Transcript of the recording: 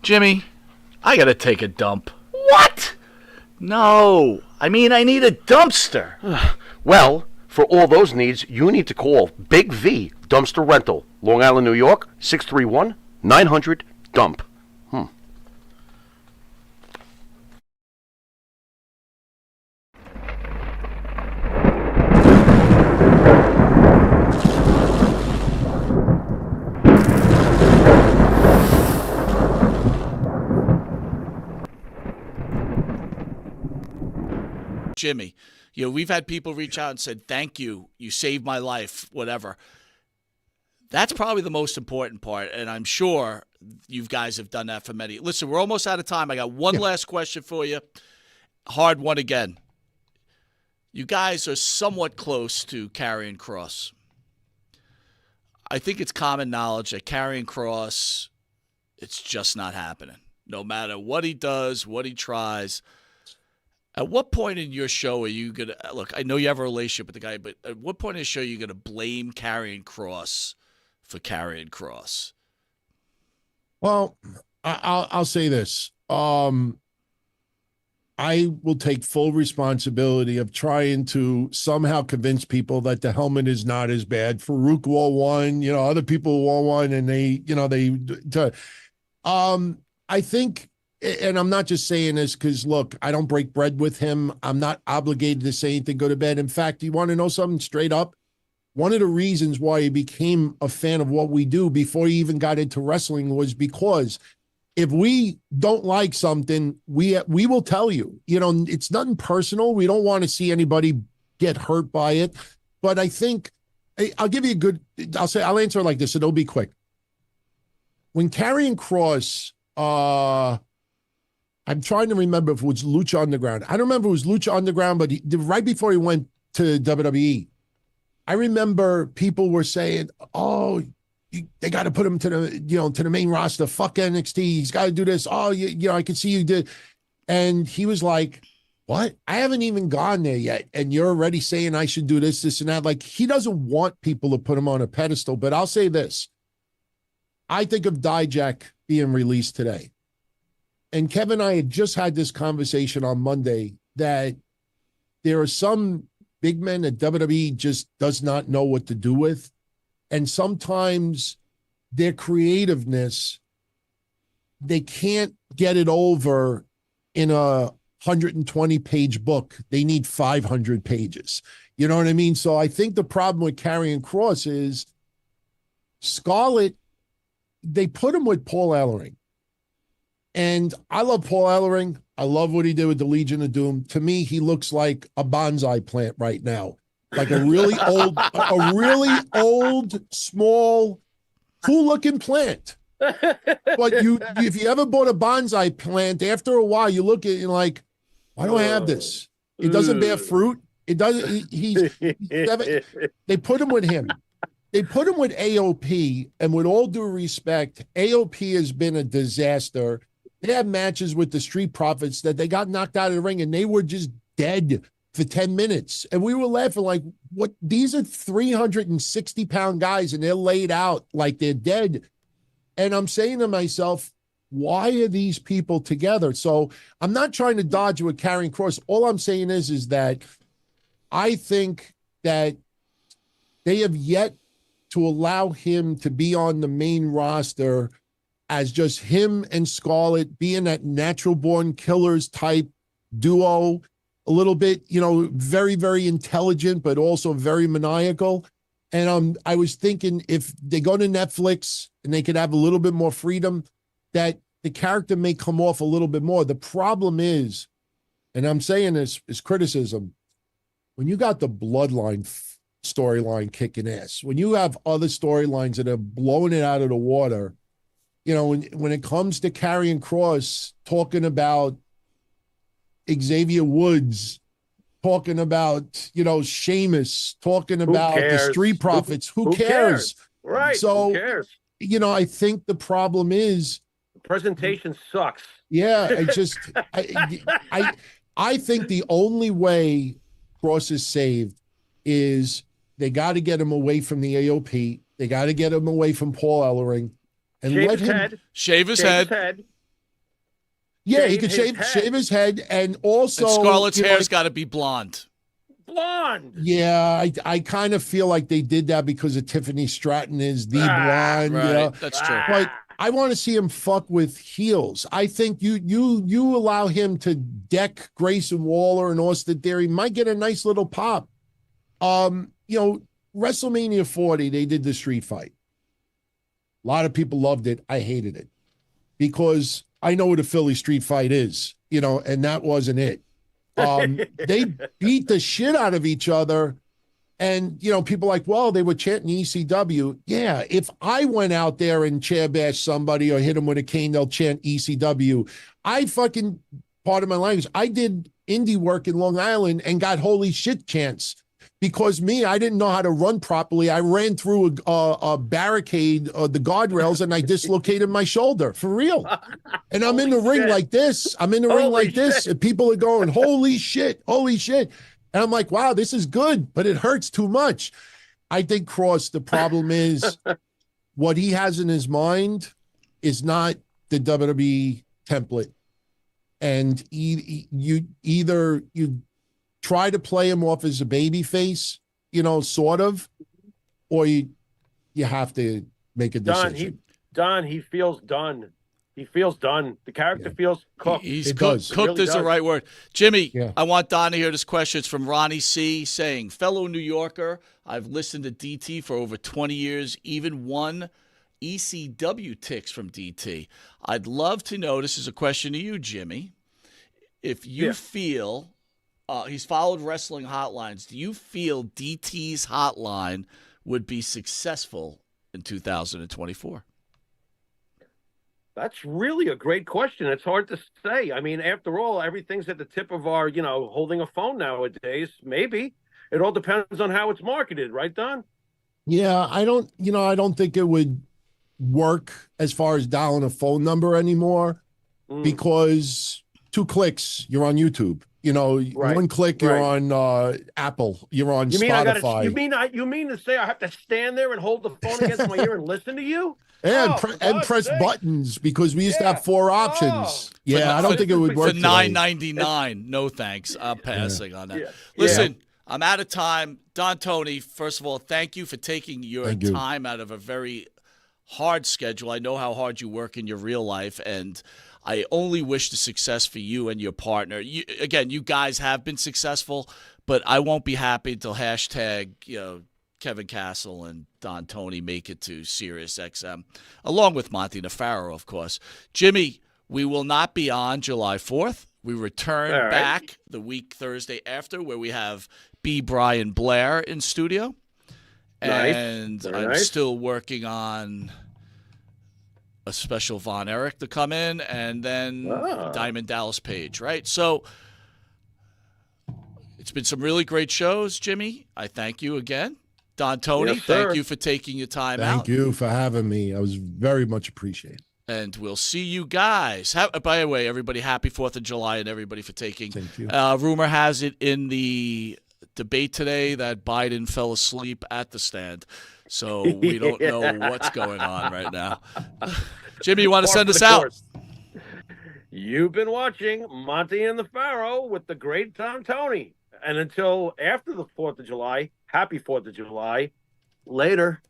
Jimmy, I gotta take a dump. What? No, I mean I need a dumpster. Well, for all those needs, you need to call Big V Dumpster Rental, Long Island, New York, 631-900-DUMP. Jimmy, we've had people reach out and said, thank you, you saved my life, whatever. That's probably the most important part, and I'm sure you guys have done that for many. Listen, we're almost out of time. I got one last question for you. Hard one again. You guys are somewhat close to Karrion Kross. I think it's common knowledge that Karrion Kross, it's just not happening. No matter what he does, what he tries. At what point in your show are you going to – look, I know you have a relationship with the guy, but at what point in the show are you going to blame Karrion Kross for Karrion Kross? Well, I'll say this. I will take full responsibility of trying to somehow convince people that the helmet is not as bad. Farouk wore one, other people wore one, and I think – and I'm not just saying this because, look, I don't break bread with him. I'm not obligated to say anything, go to bed. In fact, you want to know something straight up? One of the reasons why he became a fan of what we do before he even got into wrestling was because if we don't like something, we will tell you. It's nothing personal. We don't want to see anybody get hurt by it. But I think I'll give you I'll answer it like this, and it'll be quick. When Karrion Kross, I'm trying to remember if it was Lucha Underground. I don't remember if it was Lucha Underground, but right before he went to WWE, I remember people were saying, "Oh, they got to put him to the main roster. Fuck NXT. He's got to do this. Oh, I can see you did." And he was like, "What? I haven't even gone there yet, and you're already saying I should do this, this, and that." Like, he doesn't want people to put him on a pedestal. But I'll say this: I think of Dijak being released today. And Kevin and I had just had this conversation on Monday that there are some big men that WWE just does not know what to do with. And sometimes their creativeness, they can't get it over in a 120-page book. They need 500 pages. You know what I mean? So I think the problem with Karrion Kross is Scarlett, they put him with Paul Ellering. And I love Paul Ellering. I love what he did with the Legion of Doom. To me, he looks like a bonsai plant right now. Like a really old, small, cool-looking plant. But if you ever bought a bonsai plant, after a while, you look at it and you're like, why do I have this? It doesn't bear fruit. It doesn't. They put him with him. They put him with AOP, and with all due respect, AOP has been a disaster. They had matches with the Street Profits that they got knocked out of the ring, and they were just dead for 10 minutes. And we were laughing like, what? These are 360-pound guys, and they're laid out like they're dead. And I'm saying to myself, why are these people together? So I'm not trying to dodge with Karrion Kross. All I'm saying is that I think that they have yet to allow him to be on the main roster as just him and Scarlett being that natural born killers type duo, a little bit, very, very intelligent, but also very maniacal. And I was thinking if they go to Netflix and they could have a little bit more freedom, that the character may come off a little bit more. The problem is, and I'm saying this is criticism, when you got the bloodline storyline kicking ass, when you have other storylines that are blowing it out of the water, when it comes to Karrion Kross talking about Xavier Woods, talking about, Sheamus, talking about the Street Profits, who cares? Right. So, who cares? I think the problem is The presentation sucks. Yeah, I think the only way Kross is saved is they got to get him away from the AOP. They got to get him away from Paul Ellering and Shave let his him head. Shave his head. Yeah, he could his shave his head, and also And Scarlett's you know, hair's got to be blonde. blonde. yeah, I kind of feel like they did that because of Tiffany Stratton is the blonde, Right, you know. that's true. But I want to see him fuck with heels. I think you allow him to deck Grayson Waller and Austin Theory, might get a nice little pop. You know, WrestleMania 40, they did the street fight. A lot of people loved it. I hated it because I know what a Philly street fight is, you know, and that wasn't it. They beat the shit out of each other. And, you know, people like, well, they were chanting ECW. Yeah, if I went out there and chair bashed somebody or hit them with a cane, they'll chant ECW. I fucking, part of my language, I did indie work in Long Island and got holy shit chants. Because I didn't know how to run properly. I ran through a barricade, the guardrails, and I dislocated my shoulder for real. And I'm in the ring like this. I'm in the ring like this, and people are going, holy shit, holy shit. And I'm like, wow, this is good, but it hurts too much. I think Kross, the problem is what he has in his mind is not the WWE template. And you either try to play him off as a baby face, you know, sort of, or you have to make a decision. He feels done. He feels done. The character feels cooked. He's cooked. Cooked really is the right word. Jimmy, I want Don to hear this question. It's from Ronnie C. saying, fellow New Yorker, I've listened to DT for over 20 years, even won ECW ticks from DT. I'd love to know, this is a question to you, Jimmy, if you feel... he's followed wrestling hotlines. Do you feel DT's hotline would be successful in 2024? That's really a great question. It's hard to say. I mean, after all, everything's at the tip of our, you know, holding a phone nowadays. Maybe. It all depends on how it's marketed, right, Don? Yeah, I don't think it would work as far as dialing a phone number anymore because 2 clicks, you're on YouTube. You know, one click, you're on Apple. You're on Spotify. You mean to say I have to stand there and hold the phone against my ear and listen to you? And, and press buttons because we used to have 4 options. I don't think it would work. For $9.99, no thanks. I'm passing on that. Listen, I'm out of time. Don Tony, first of all, thank you for taking your time out of a very hard schedule. I know how hard you work in your real life, and I only wish the success for you and your partner. You guys have been successful, but I won't be happy until # Kevin Castle and Don Tony make it to Sirius XM, along with Monte The Pharaoh, of course. Jimmy, we will not be on July 4th. We return back the week Thursday after, where we have B. Brian Blair in studio. And I'm still working on a special Von Erich to come in, and then Diamond Dallas Page, right? So it's been some really great shows, Jimmy. I thank you again. Don Tony, thank you for taking your time out. Thank you for having me. I was very much appreciated. And we'll see you guys. By the way, everybody, happy 4th of July, and everybody for taking. Thank you. Rumor has it in the debate today that Biden fell asleep at the stand. So we don't know what's going on right now. Jimmy, you want to send us out? You've been watching Monte and the Pharaoh with the great Don Tony. And until after the 4th of July, happy 4th of July. Later.